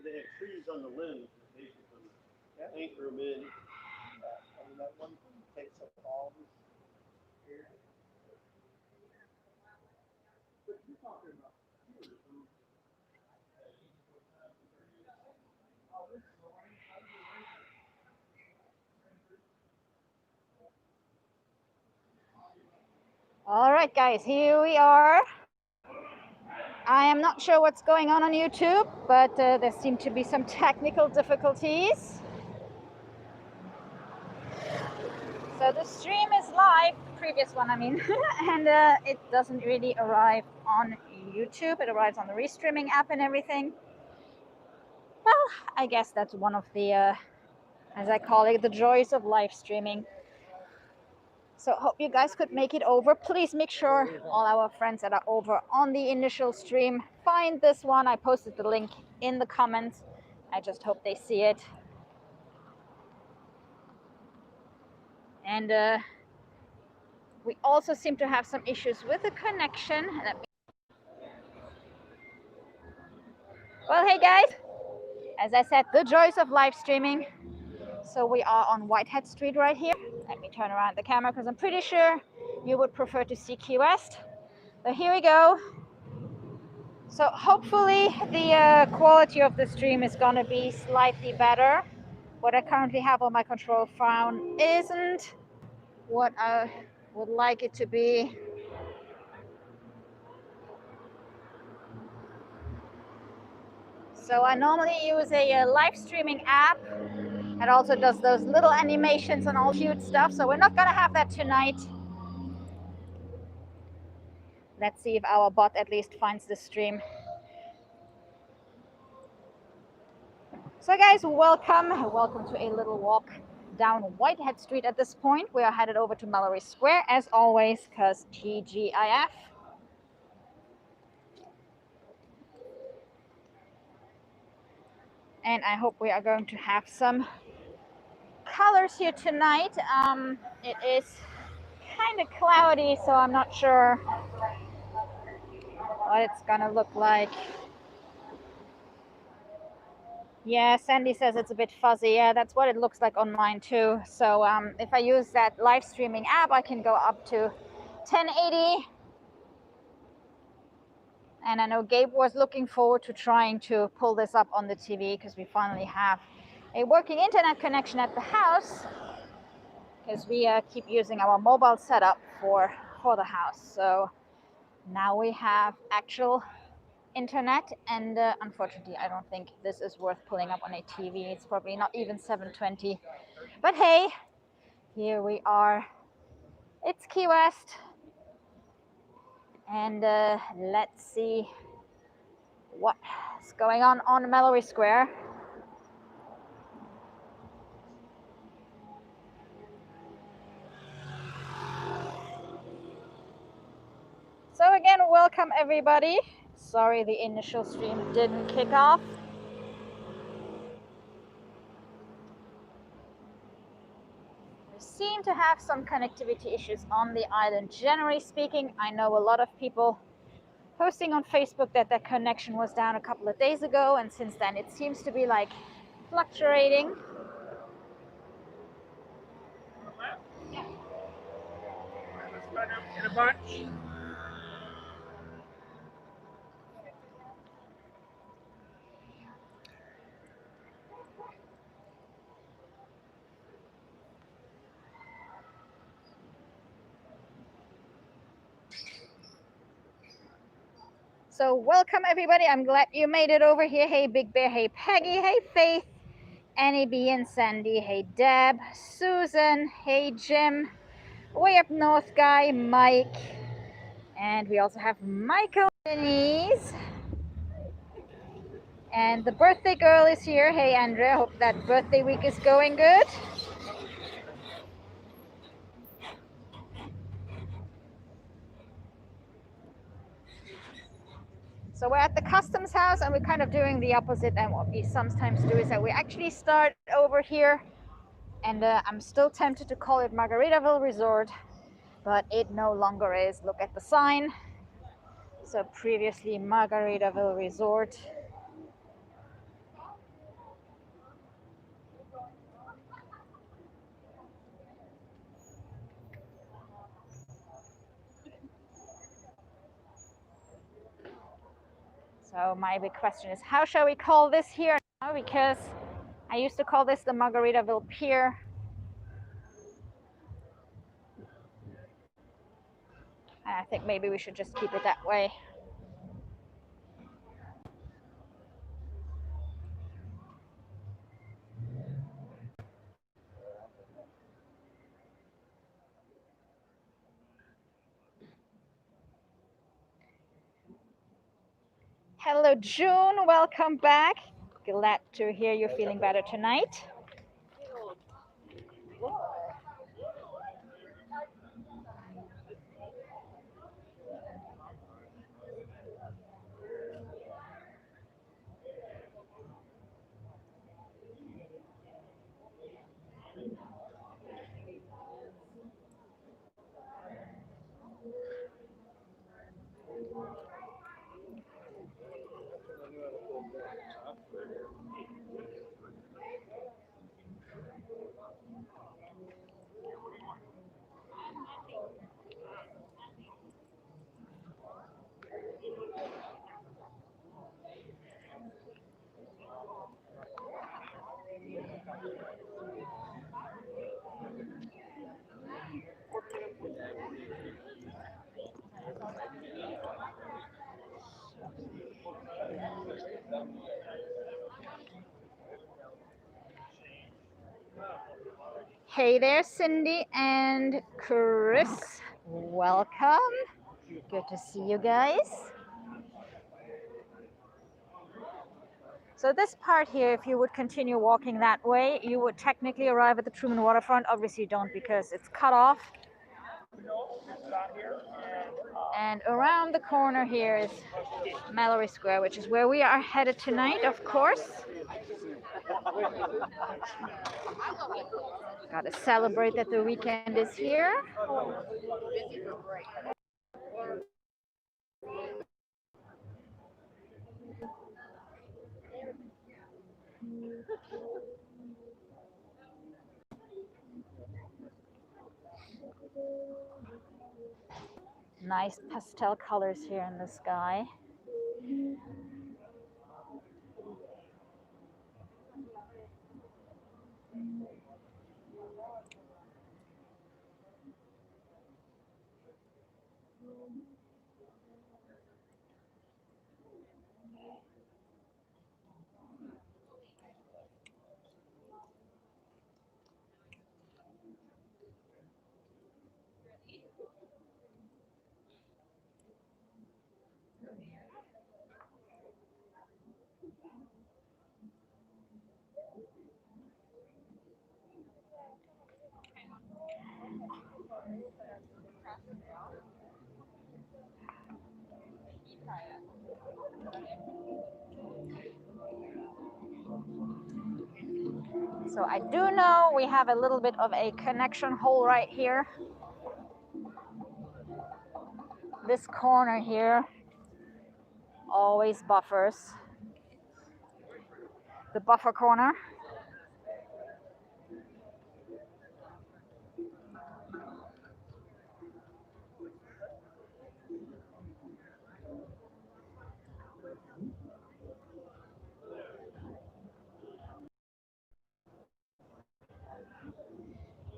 They have trees on the limbs. They can anchor them in. I mean, that one thing takes up all this area. But you're talking about here. All right, guys, here we are. I am not sure what's going on YouTube, but there seem to be some technical difficulties. So the stream is live, previous one I mean, and it doesn't really arrive on YouTube. It arrives on the restreaming app and everything. Well, I guess that's one of the, as I call it, the joys of live streaming. So hope you guys could make it over. Please make sure all our friends that are over on the initial stream find this one. I posted the link in the comments. I just hope they see it. And we also seem to have some issues with the connection. Well, hey guys, as I said, the joys of live streaming. So we are on Whitehead Street right here. Let me turn around the camera because I'm pretty sure you would prefer to see Key West. So here we go. So hopefully the quality of the stream is going to be slightly better. What I currently have on my control phone isn't what I would like it to be. So I normally use a live streaming app. It also does those little animations and all cute stuff. So we're not going to have that tonight. Let's see if our bot at least finds the stream. So guys, welcome to a little walk down Whitehead Street at this point. We are headed over to Mallory Square as always because TGIF. And I hope we are going to have some colors here tonight. It is kind of cloudy, so I'm not sure what it's gonna look like. Yeah, Sandy says it's a bit fuzzy. Yeah, that's what it looks like on mine too. So if I use that live streaming app, I can go up to 1080. And I know Gabe was looking forward to trying to pull this up on the TV because we finally have a working internet connection at the house, because we keep using our mobile setup for the house. So now we have actual internet, and unfortunately I don't think this is worth pulling up on a TV. It's probably not even 720, but hey, here we are. It's Key West, and let's see what's going on Mallory Square. So again, welcome everybody. Sorry the initial stream didn't kick off. We seem to have some connectivity issues on the island. Generally speaking, I know a lot of people posting on Facebook that their connection was down a couple of days ago, and since then it seems to be like fluctuating. Yeah. Let's run up in a bunch. So welcome everybody. I'm glad you made it over here. Hey Big Bear, hey Peggy, hey Faith, Annie B and Sandy, hey Deb, Susan, hey Jim, way up north guy, Mike, and we also have Michael, Denise, and the birthday girl is here. Hey Andrea, hope that birthday week is going good. So we're at the customs house, and we're kind of doing the opposite than what we sometimes do, is that we actually start over here, and I'm still tempted to call it Margaritaville Resort, but it no longer is. Look at the sign. So previously Margaritaville Resort. So my big question is, how shall we call this here now? Because I used to call this the Margaritaville Pier. And I think maybe we should just keep it that way. Hello, June. Welcome back. Glad to hear you're feeling better tonight. Hey there, Cindy and Chris. Welcome. Good to see you guys. So this part here, if you would continue walking that way, you would technically arrive at the Truman Waterfront. Obviously you don't because it's cut off. And around the corner here is Mallory Square, which is where we are headed tonight, of course. Gotta celebrate that the weekend is here. Nice pastel colors here in the sky. So I do know we have a little bit of a connection hole right here. This corner here always buffers. The buffer corner.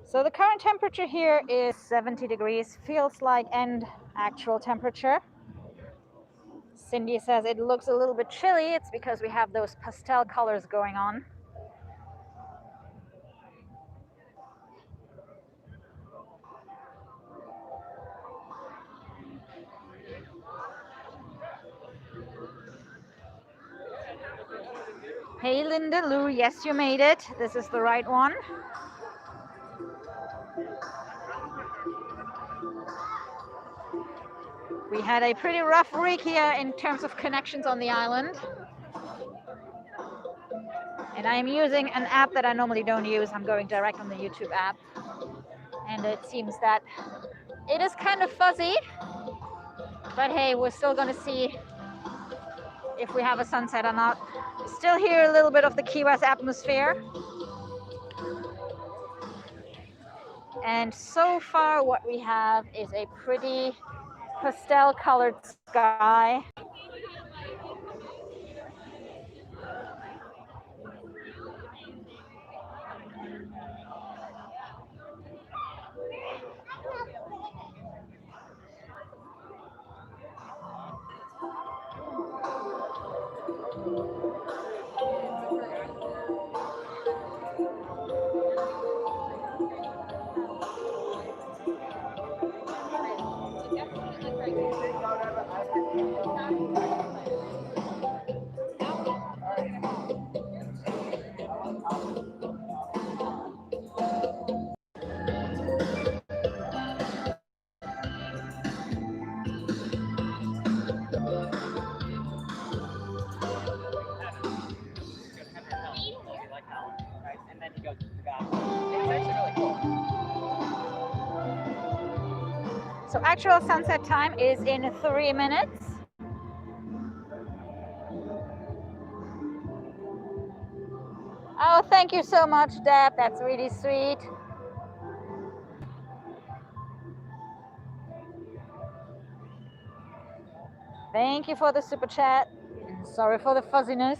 So the current temperature here is 70 degrees, feels like end actual temperature. Cindy says it looks a little bit chilly. It's because we have those pastel colors going on. Hey Linda Lou, yes you made it. This is the right one. We had a pretty rough week here in terms of connections on the island. And I'm using an app that I normally don't use. I'm going direct on the YouTube app. And it seems that it is kind of fuzzy. But hey, we're still gonna see if we have a sunset or not. Still hear a little bit of the Key West atmosphere. And so far what we have is a pretty pastel colored sky. So actual sunset time is in 3 minutes. Oh, thank you so much, Deb. That's really sweet. Thank you for the super chat. Sorry for the fuzziness.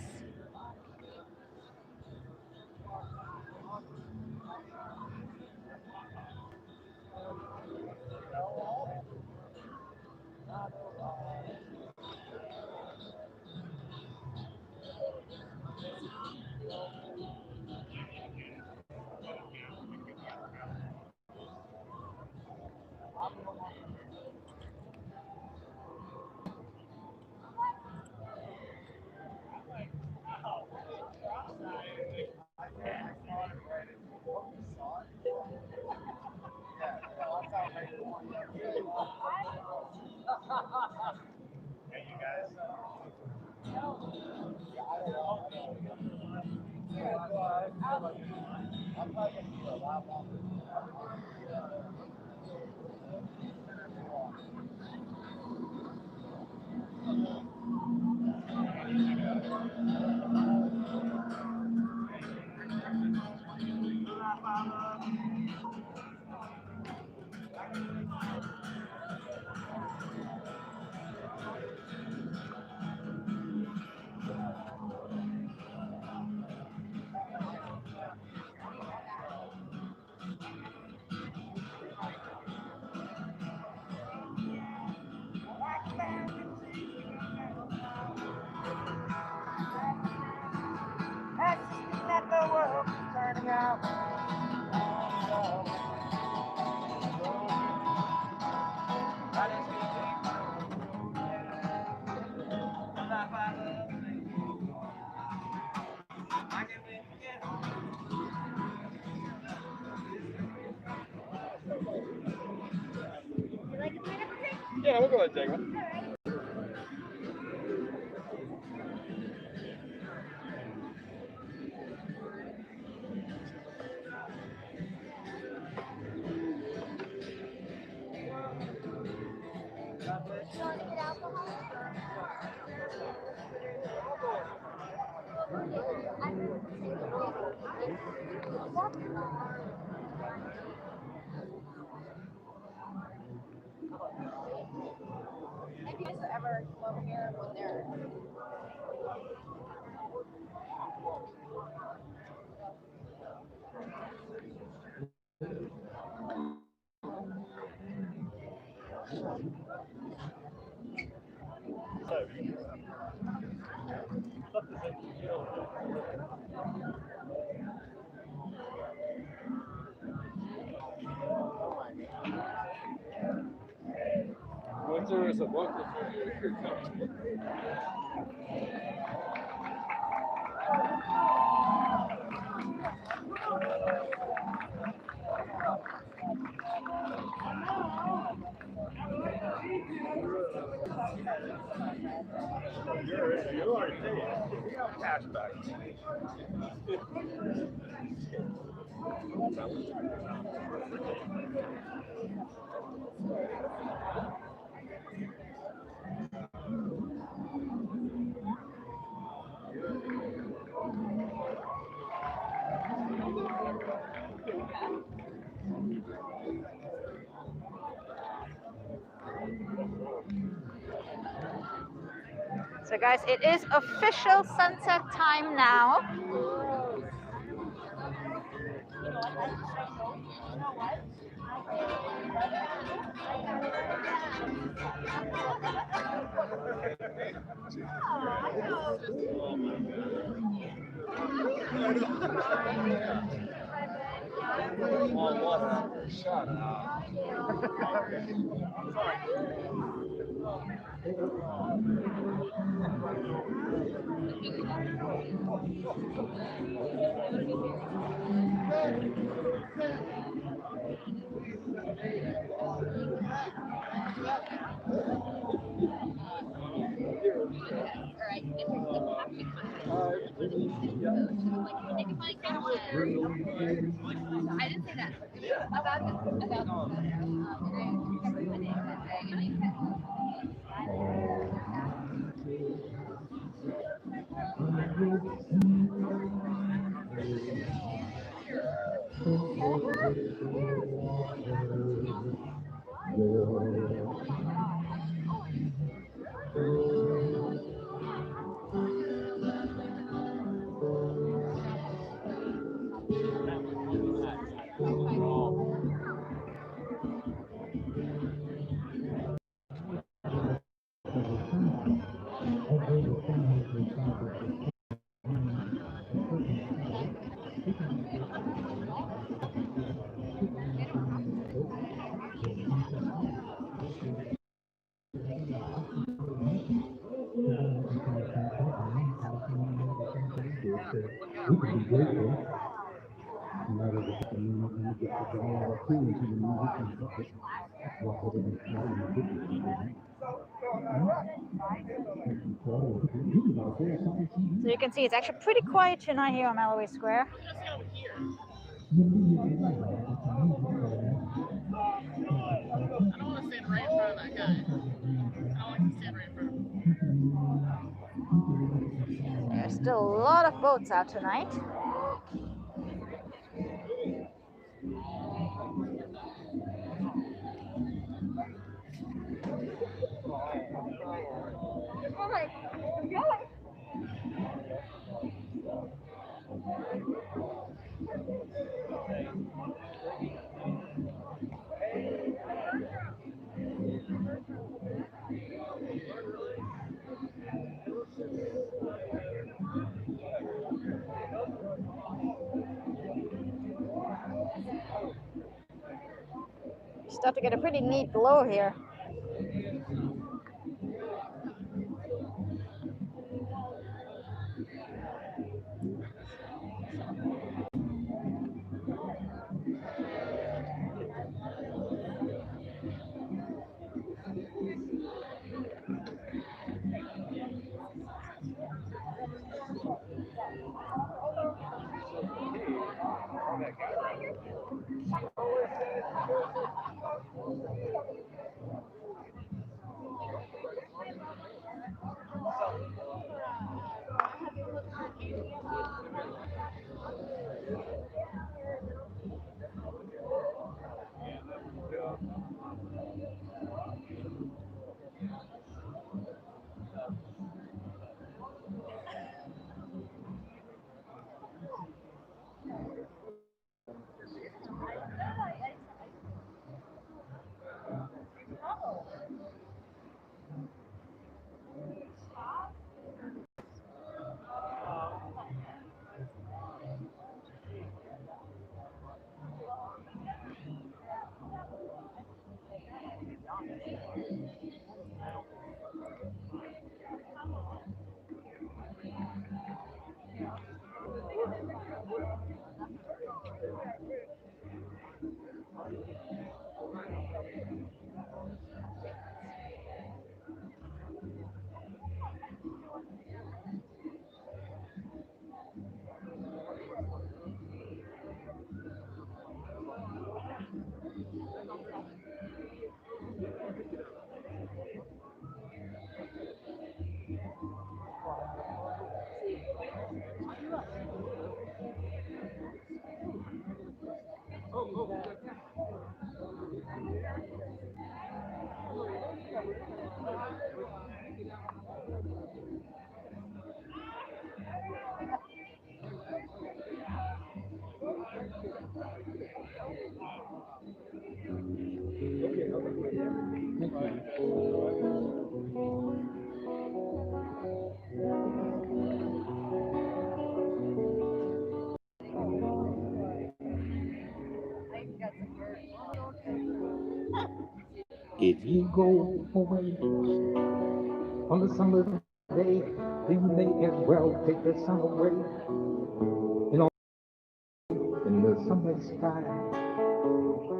Yeah, we'll go ahead and take one. Have you guys ever come over here when they're Windsor is a local. You already paid. We got cash back. So guys, it is official sunset time now. Shut up. I didn't say that. About So you can see it's actually pretty quiet tonight here on Mallory Square. I don't want to stand right in front of that guy. I don't like to stand right in front of him. There's still a lot of boats out tonight. Start to get a pretty neat glow here. If you go away on the summer day, then you may as well take the sun away. You know, in the summer sky,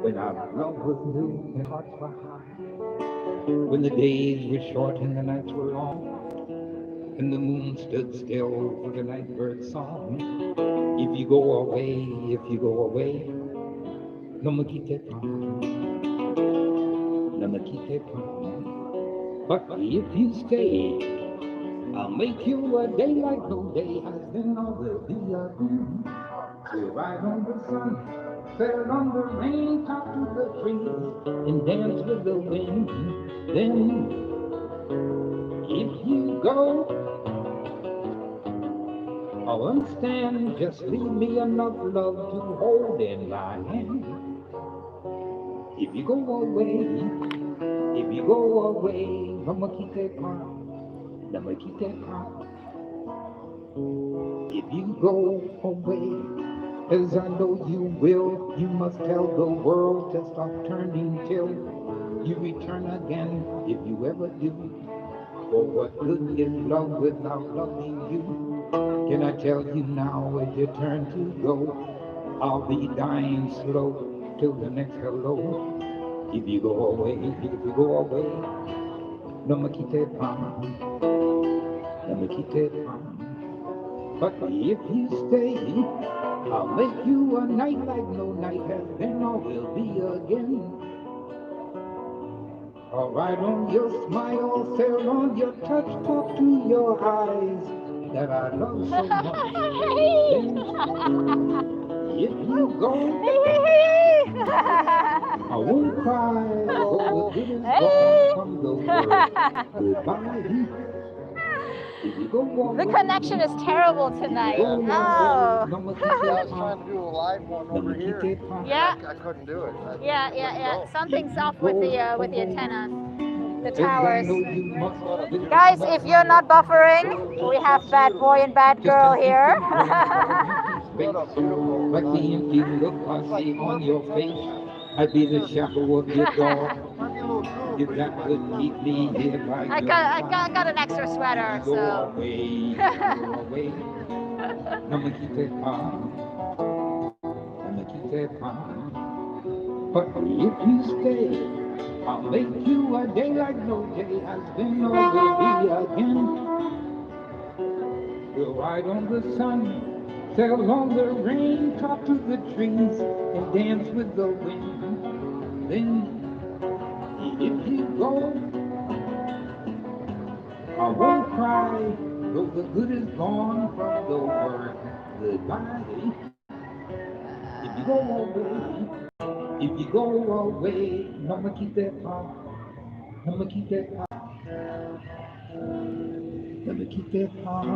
when our love was new and hearts were high, when the days were short and the nights were long, and the moon stood still for the night bird's song. If you go away, no me quite pan, no me quite pan. But if you stay, I'll make you a day like no day has been or will be again. We'll ride on the sun, sail on the rain, talk to the trees, and dance with the wind. Then, if you go, I'll understand. Just leave me enough love to hold in my hand. If you go away, I'ma keep that part. I'ma keep that part. If you go away, as I know you will, you must tell the world to stop turning till you return again. If you ever do, for what good is love without loving you? Can I tell you now, it's your turn to go? I'll be dying slow till the next hello. If you go away, no me quite pan, no me quite pan. But if you stay, I'll make you a night like no night has been or will be again. I'll ride on your smile, sail on your touch, talk to your eyes that I love so much. Then, if you go, I won't cry, though the good is gone from the world. Goodbye. If you go away, The connection is terrible tonight. Oh. I was trying to do a live one over here. Yeah. I couldn't do it. Yeah. Something's off with the antennas, the towers. Guys, if you're not buffering, we have bad boy and bad girl here. Like the empty look I see on your face, I'd be the shadow of your door. If that would keep me here by I got an extra sweater, go so. away, go away. I'ma keep that palm, I'ma keep that palm. But if you stay, I'll make you a day like no day has been or will be again. We'll ride on the sun, sail on the rain, talk to the trees, and dance with the wind. Then, if you go, I won't cry, though the good is gone from the word goodbye. If you go away, no me keep that palm, no me keep that palm, no me keep that palm.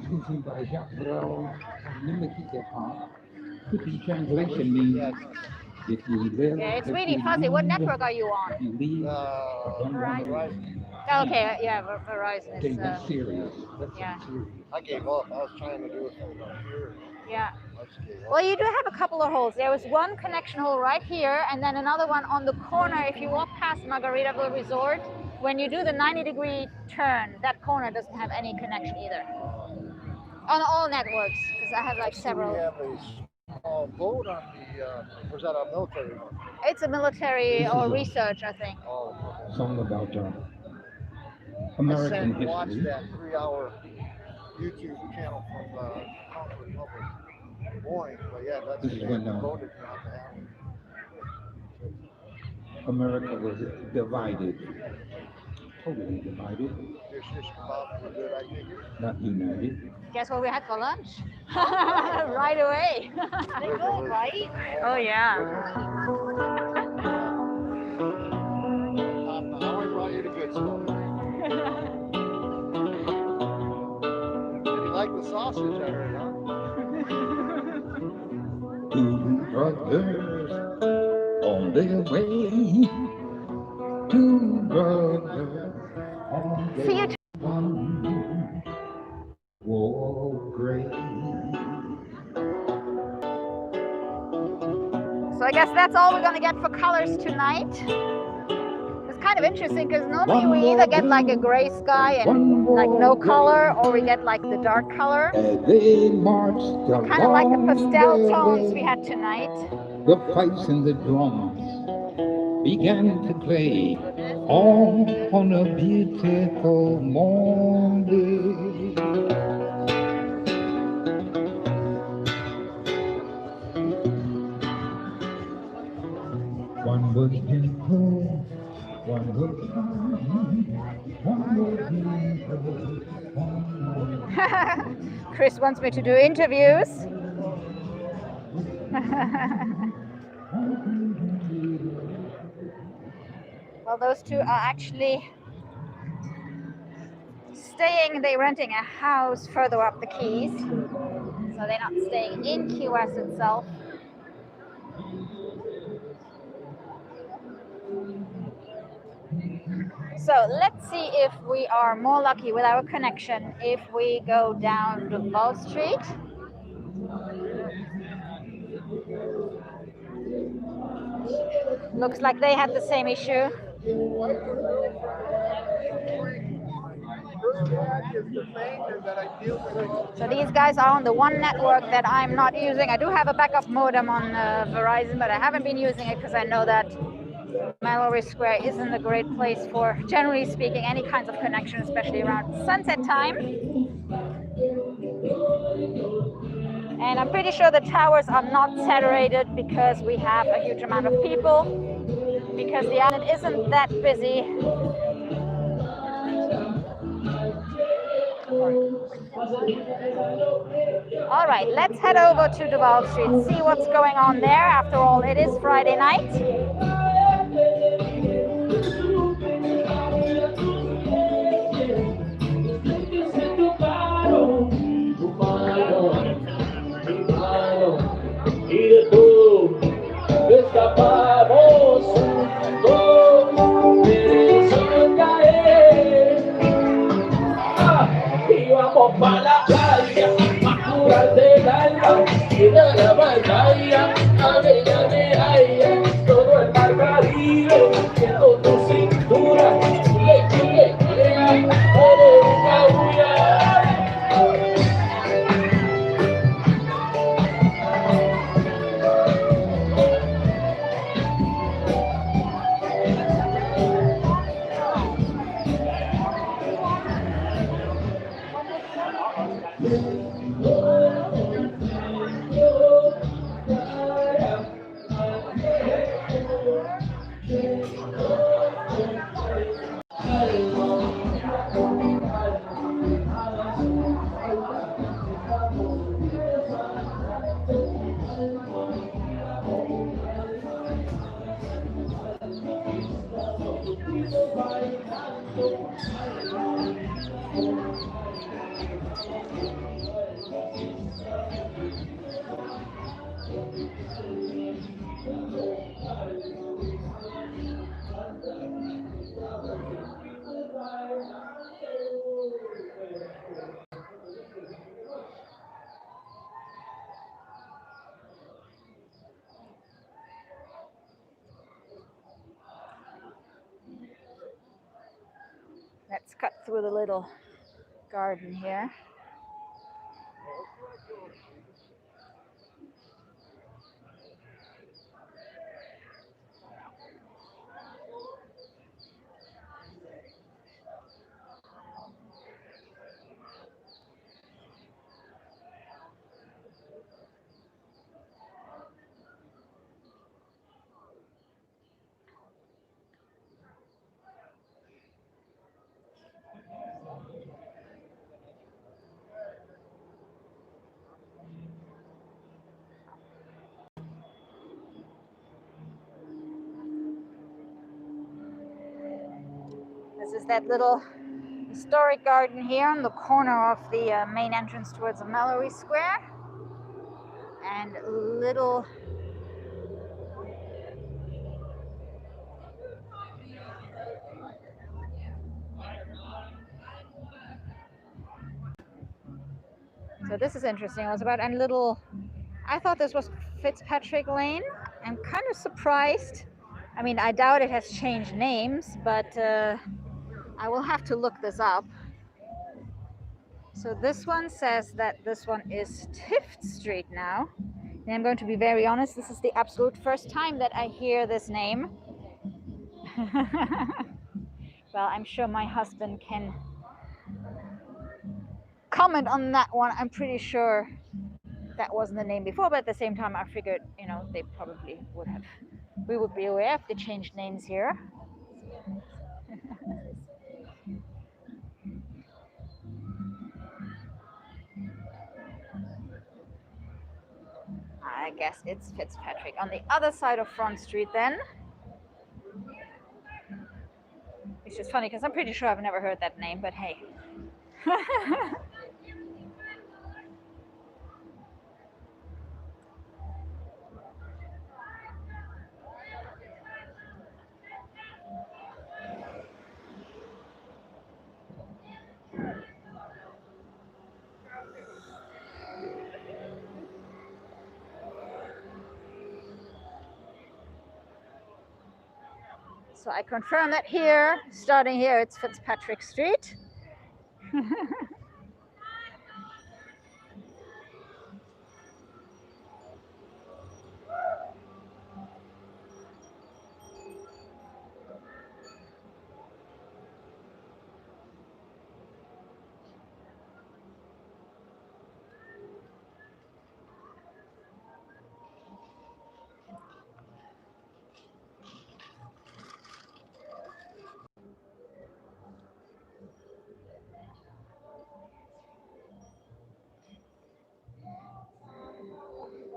Susan by Jacques Brel, no me keep that palm. Which in translation means, if you live, Yeah, it's really fuzzy. What network are you on? If you leave, don't want to Verizon. Okay, yeah, Verizon Okay, is. that's serious. That's Yeah. serious. I gave up. I was trying to do it from down here. Yeah. I just gave up. Well, you do have a couple of holes. There was one connection hole right here, and then another one on the corner. If you walk past Margaritaville Resort, when you do the 90-degree turn, that corner doesn't have any connection either. On all networks, because I have like several. We have a small boat on the, or is that a military one? It's a military or research, I think. Oh, Song about I American sat and watched history. that 3-hour YouTube channel from Concord Public Boeing, but yeah, that's This is when voted not to have it. America was divided, totally divided. shish kebabs were good, I take it. Not united. Guess what we had for lunch? Right away. They're delicious. Right? Oh yeah. Now I brought you the good stuff. And you like the sausage, I heard, huh? Two brothers on their way. Two brothers on See their you. one war great. So I guess that's all we're gonna get for colors tonight. It's kind of interesting because normally we either get like a gray sky and like no color, or we get like the dark color. As they marched Kind of like the along pastel their tones way, we had tonight. the pipes and the drums began to play all on a beautiful morning. One was gentle, one was kind, one was gentle, one was Chris wants me to do interviews. Well, those two are actually staying, they're renting a house further up the Keys. So they're not staying in Key West itself. So let's see if we are more lucky with our connection if we go down Duval Street. Looks like they had the same issue. So these guys are on the one network that I'm not using. I do have a backup modem on Verizon, but I haven't been using it because I know that Mallory Square isn't a great place for, generally speaking, any kinds of connection, especially around sunset time. And I'm pretty sure the towers are not saturated because we have a huge amount of people, because the island isn't that busy. All right, let's head over to Duval Street, see what's going on there. After all, it is Friday night. Y de todo escapamos juntos, mereció caer. Y vamos pa' la playa, pa' curarte el alma, y de la batalla, a bella medalla, todo el mar Caribe, siento tu cintura, le crea, eres una bulla. Let's cut through the little garden here. This is that little historic garden here on the corner of the main entrance towards the Mallory Square. And little so this is interesting. It was about a little, I thought this was Fitzpatrick Lane. I'm kind of surprised. I mean, I doubt it has changed names, but I will have to look this up. So this one says that this one is Tift Street now. And I'm going to be very honest, this is the absolute first time that I hear this name. Well, I'm sure my husband can comment on that one. I'm pretty sure that wasn't the name before, but at the same time I figured, you know, they probably would have, we would be aware if they changed names here. I guess it's Fitzpatrick on the other side of Front Street then. It's just funny because I'm pretty sure I've never heard that name, but hey. So I confirm that here, starting here, it's Fitzpatrick Street.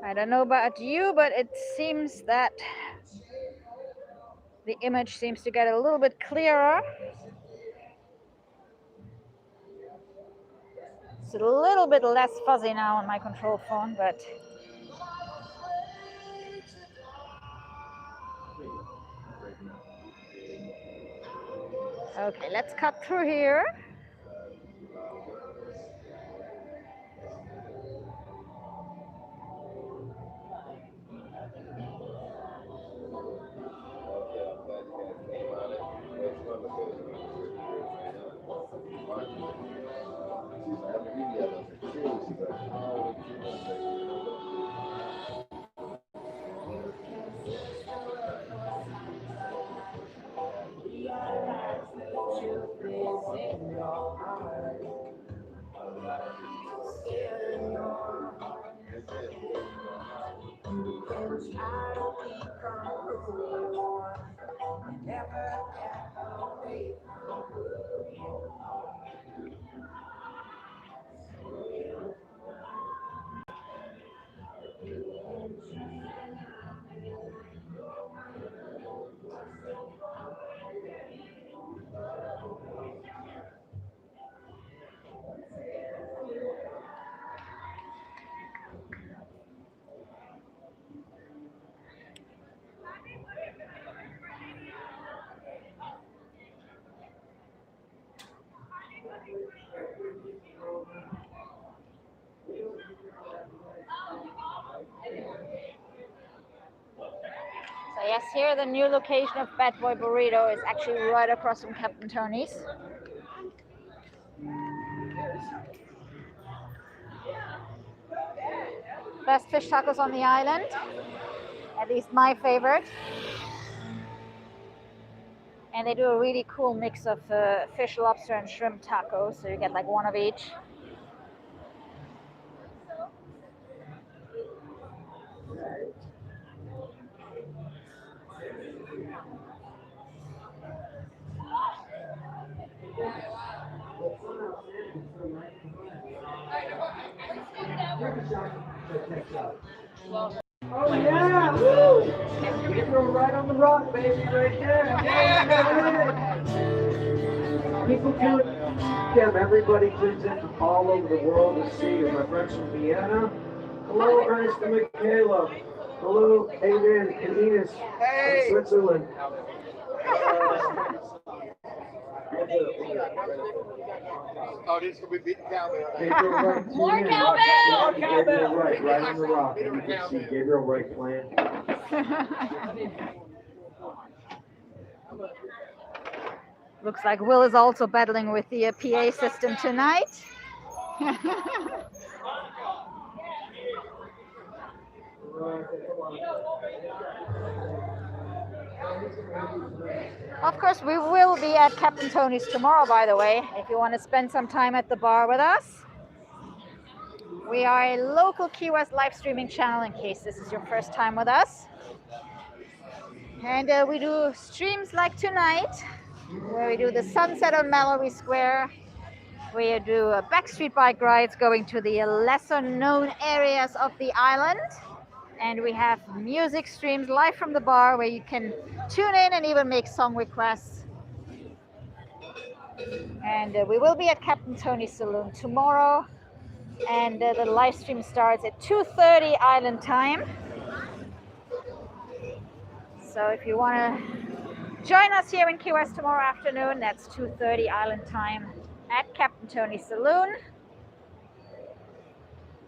I don't know about you, but it seems that the image seems to get a little bit clearer. It's a little bit less fuzzy now on my control phone, but okay, let's cut through here. So yes, here the new location of Bad Boy Burrito is actually right across from Captain Tony's. Best fish tacos on the island, at least my favorite. And they do a really cool mix of fish, lobster, and shrimp tacos, so you get like one of each. Oh yeah! Woo! You throw right on the rock, baby, right there. Yeah. People tune in. Everybody tunes in from all over the world to see you. My friends from Vienna. Hello, Ernest and Michaela. Hello, Adrian and Enos from Switzerland. Oh, this will be beating cowbell. Gabriel Wright. More cowbell! Gabriel Wright, right on the rock. And you can see Gabriel Wright playing. Looks like Will is also battling with the PA system tonight. Of course, we will be at Captain Tony's tomorrow, by the way, if you want to spend some time at the bar with us. We are a local Key West live streaming channel in case this is your first time with us. And we do streams like tonight, where we do the sunset on Mallory Square. We do backstreet bike rides going to the lesser known areas of the island. And we have music streams live from the bar where you can tune in and even make song requests. And we will be at Captain Tony's Saloon tomorrow. And the live stream starts at 2:30 island time. So if you want to join us here in Key West tomorrow afternoon, that's 2:30 island time at Captain Tony's Saloon.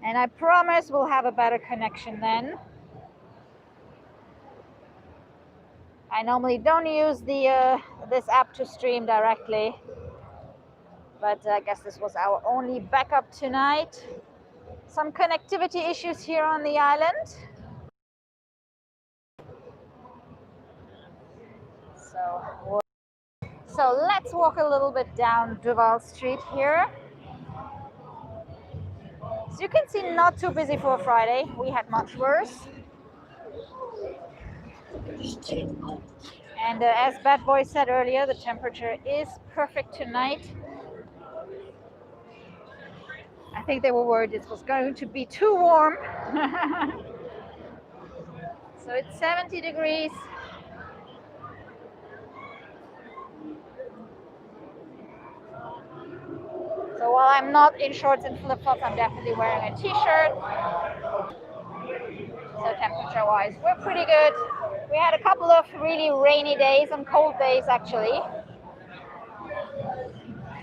And I promise we'll have a better connection then. I normally don't use the this app to stream directly, but I guess this was our only backup tonight. Some connectivity issues here on the island. So let's walk a little bit down Duval Street here. So you can see not too busy for a Friday. We had much worse. And as Bad Boy said earlier, the temperature is perfect tonight. I think they were worried it was going to be too warm. So it's 70 degrees. So while I'm not in shorts and flip-flops, I'm definitely wearing a t-shirt. So temperature-wise, we're pretty good. We had a couple of really rainy days and cold days, actually.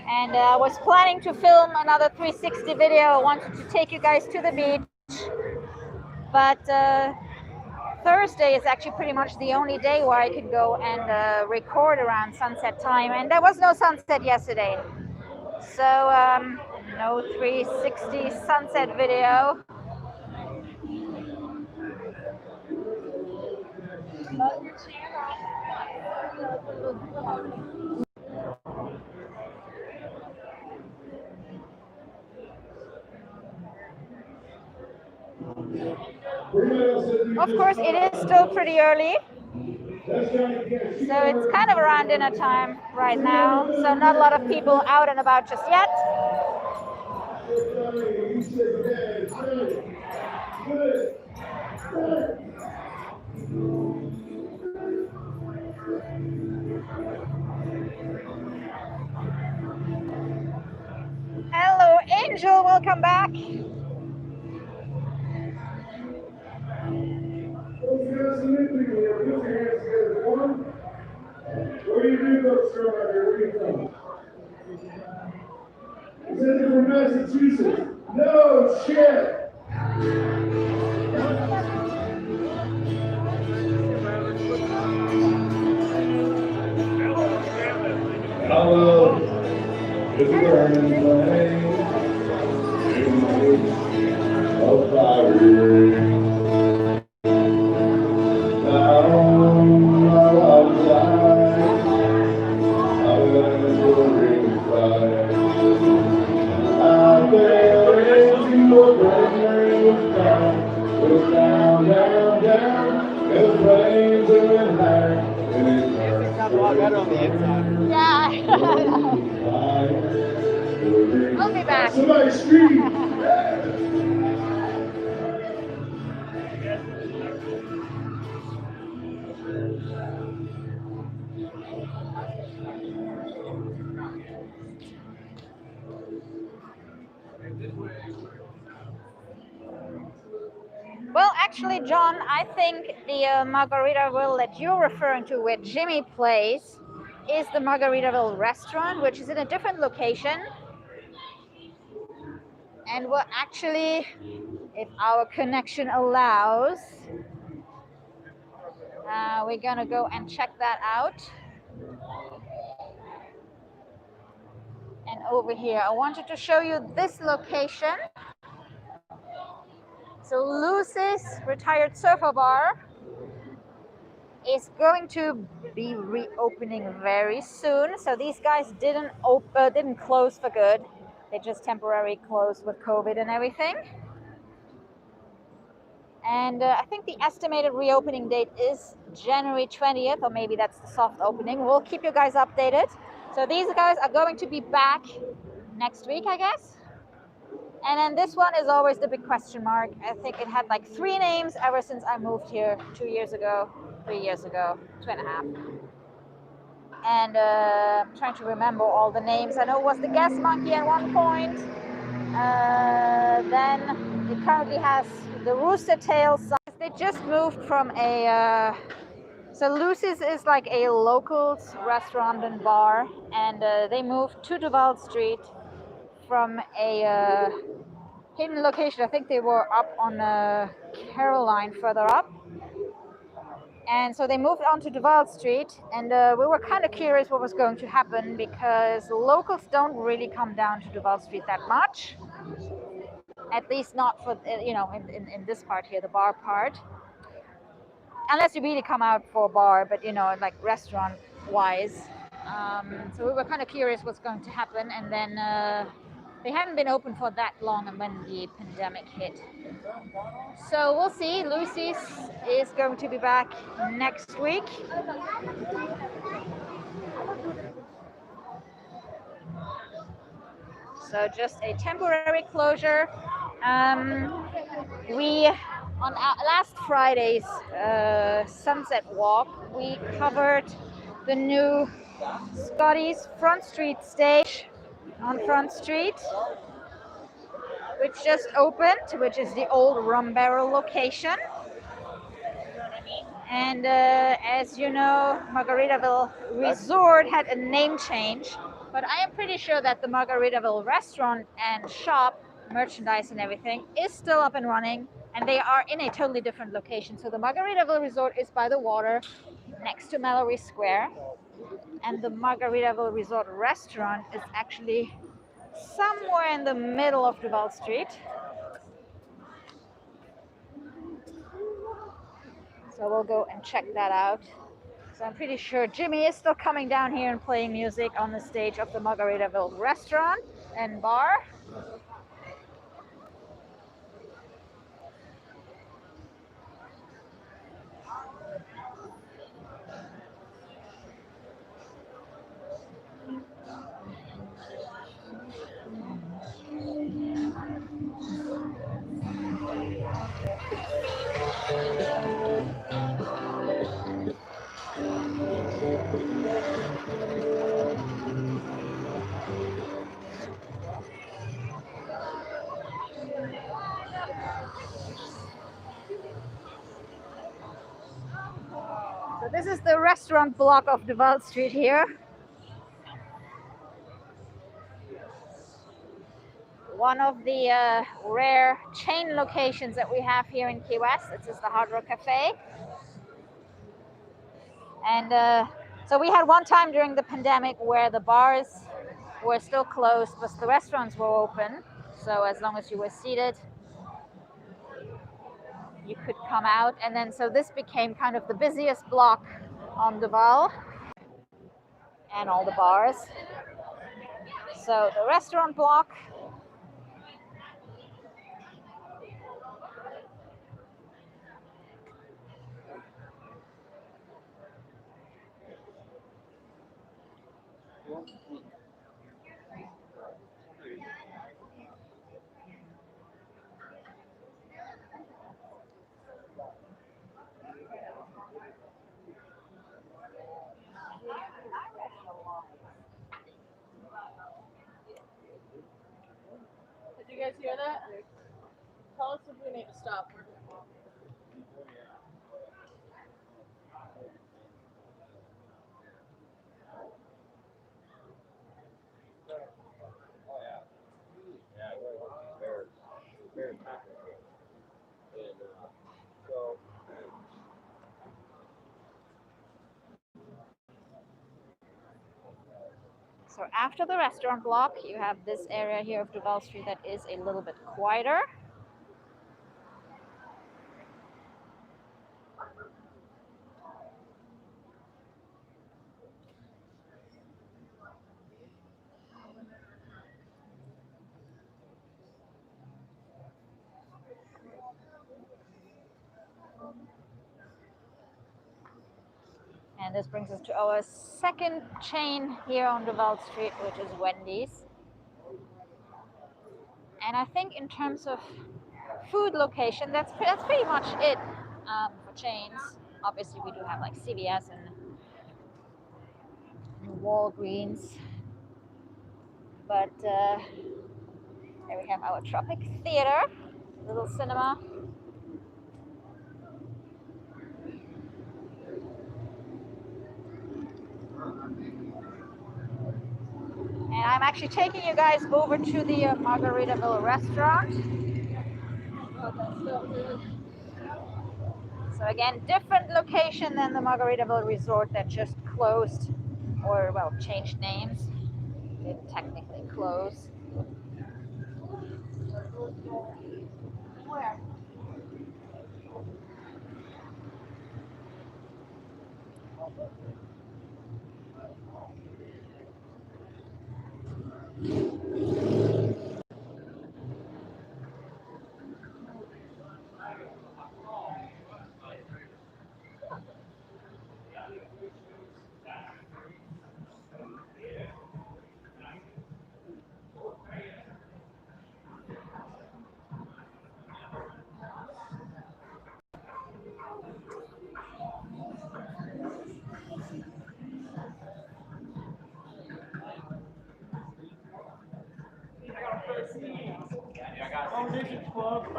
And I was planning to film another 360 video. I wanted to take you guys to the beach. But Thursday is actually pretty much the only day where I could go and record around sunset time. And there was no sunset yesterday. So no 360 sunset video. Of course, it is still pretty early. So it's kind of around dinner time right now. So not a lot of people out and about just yet. Hello, Angel, welcome back. Where do you do those from out here? Where are you from? He said they're from Massachusetts. No shit! Hello, it's a burning flame in the woods of fire. I'll be back. Somebody scream! actually, John, I think the Margaritaville that you're referring to, where Jimmy plays, is the Margaritaville restaurant, which is in a different location. And we're actually, if our connection allows, we're gonna go and check that out. And over here, I wanted to show you this location. So Lucy's Retired Surfer Bar is going to be reopening very soon. So these guys didn't close for good. They just temporarily closed with COVID and everything. And I think the estimated reopening date is January 20th, or maybe that's the soft opening. We'll keep you guys updated. So these guys are going to be back next week, I guess. And then this one is always the big question mark. I think it had like 3 names ever since I moved here 2 years ago, 3 years ago, 2.5. And I'm trying to remember all the names. I know it was the Gas Monkey at one point. Then it currently has the Rooster Tail sign. They just moved from a... so Lucy's is like a locals restaurant and bar. And they moved to Duval Street from a hidden location. I think they were up on Caroline further up. And so they moved on to Duval Street, and we were kind of curious what was going to happen because locals don't really come down to Duval Street that much. At least not for, in this part here, the bar part. Unless you really come out for a bar, but, like restaurant-wise. So we were kind of curious what's going to happen, and then they hadn't been open for that long and when the pandemic hit. So we'll see. Lucy's is going to be back next week. So just a temporary closure. We, on our last Friday's Sunset Walk, we covered the new Scotty's Front Street stage on Front Street, which just opened, which is the old Rum Barrel location. And as you know, Margaritaville Resort had a name change, but I am pretty sure that the Margaritaville restaurant and shop, merchandise and everything, is still up and running, and they are in a totally different location. So the Margaritaville Resort is by the water next to Mallory Square, and the Margaritaville Resort restaurant is actually somewhere in the middle of Duval Street. So we'll go and check that out. So I'm pretty sure Jimmy is still coming down here and playing music on the stage of the Margaritaville restaurant and bar. So this is the restaurant block of Duval Street here. One of the rare chain locations that we have here in Key West. This is the Hard Rock Cafe. And so we had one time during the pandemic where the bars were still closed, but the restaurants were open. So as long as you were seated, you could come out. And then so this became kind of the busiest block on Duval and all the bars. So the restaurant block. Did you guys hear that? Tell us if we need to stop. So after the restaurant block, you have this area here of Duval Street that is a little bit quieter. And this brings us to our second chain here on Duval Street, which is Wendy's. And I think in terms of food location, that's pretty much it for chains. Obviously, we do have like CVS and Walgreens. But there we have our Tropic Theater, little cinema. And I'm actually taking you guys over to the Margaritaville restaurant. So again, different location than the Margaritaville resort that just closed, or well, changed names. Didn't technically close. Where?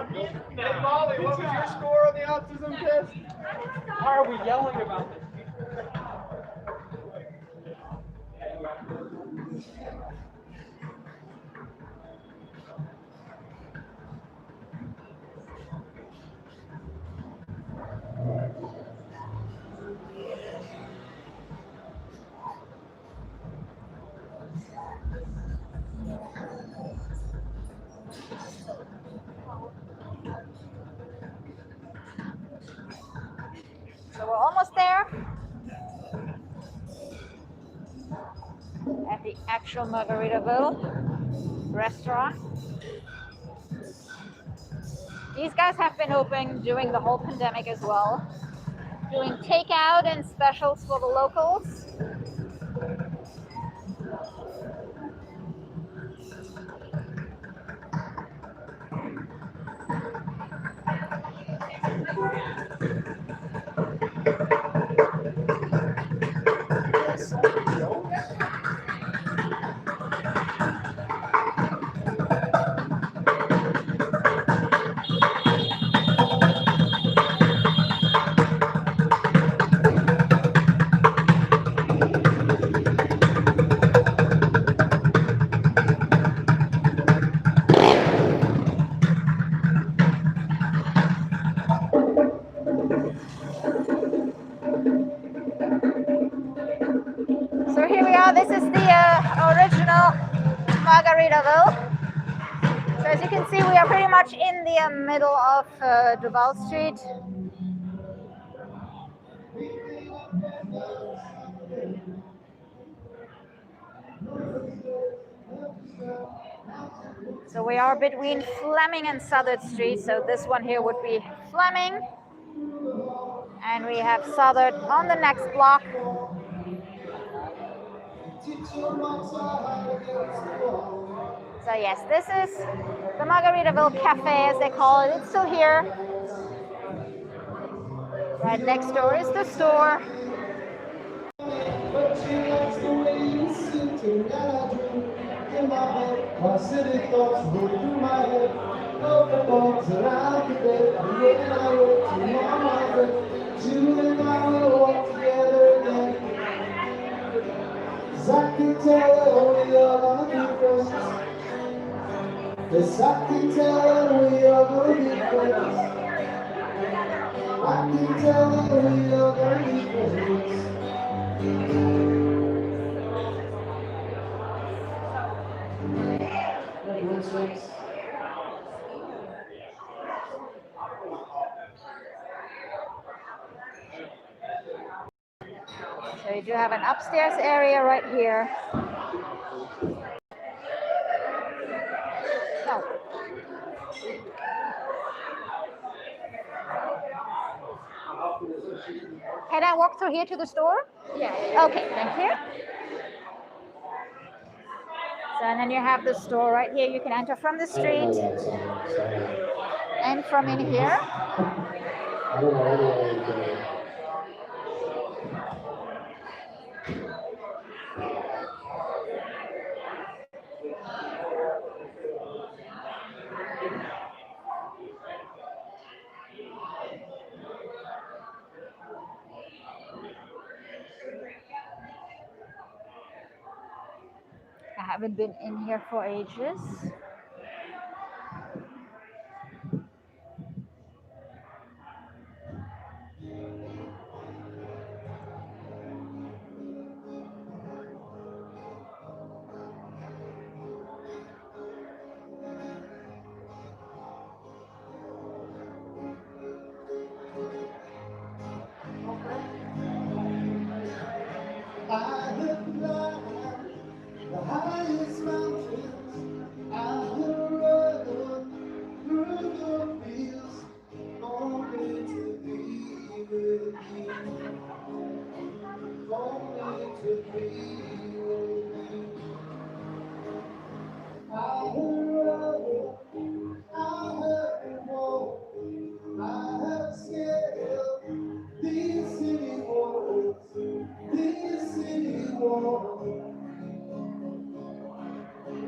Hey Molly, what was your score on the autism test? Why are we yelling about this? So we're almost there at the actual Margaritaville restaurant. These guys have been open during the whole pandemic as well, doing takeout and specials for the locals. So here we are. This is the original Margaritaville. So as you can see, we are pretty much in the middle of Duval Street. So we are between Fleming and Southern Street. So this one here would be Fleming. And we have Southern on the next block. So yes, this is the Margaritaville Cafe, as they call it. It's still here. Right next door is the store. Yes, I can tell we are gonna be friends. I can tell we are gonna be friends. So you do have an upstairs area right here. Oh. Can I walk through here to the store? Yeah. Okay, thank you. So, and then you have the store right here. You can enter from the street and from in here. I don't know where to go. I haven't been in here for ages. I have climbed the highest mountains. I have run through the fields, only to be with you. Only to be with you. I have run, I have walked, I have scaled these city walls. This city walk,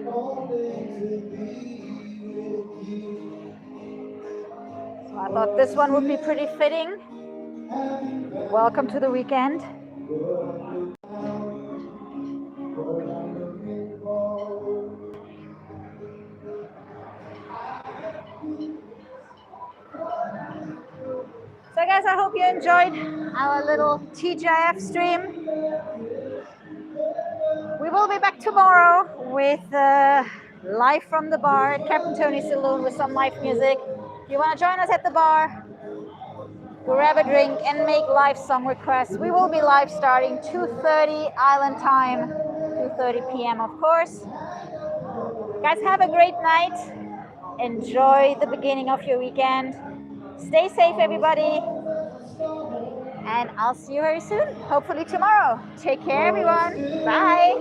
only to be with you. So I thought this one would be pretty fitting. Welcome to the weekend. So guys, I hope you enjoyed our little TGIF stream. We will be back tomorrow with live from the bar at Captain Tony's Saloon with some live music. If you want to join us at the bar, grab a drink and make live song requests. We will be live starting 2:30 Island time, 2:30 p.m. of course. Guys, have a great night. Enjoy the beginning of your weekend. Stay safe, everybody. And I'll see you very soon, hopefully tomorrow. Take care, everyone. Bye.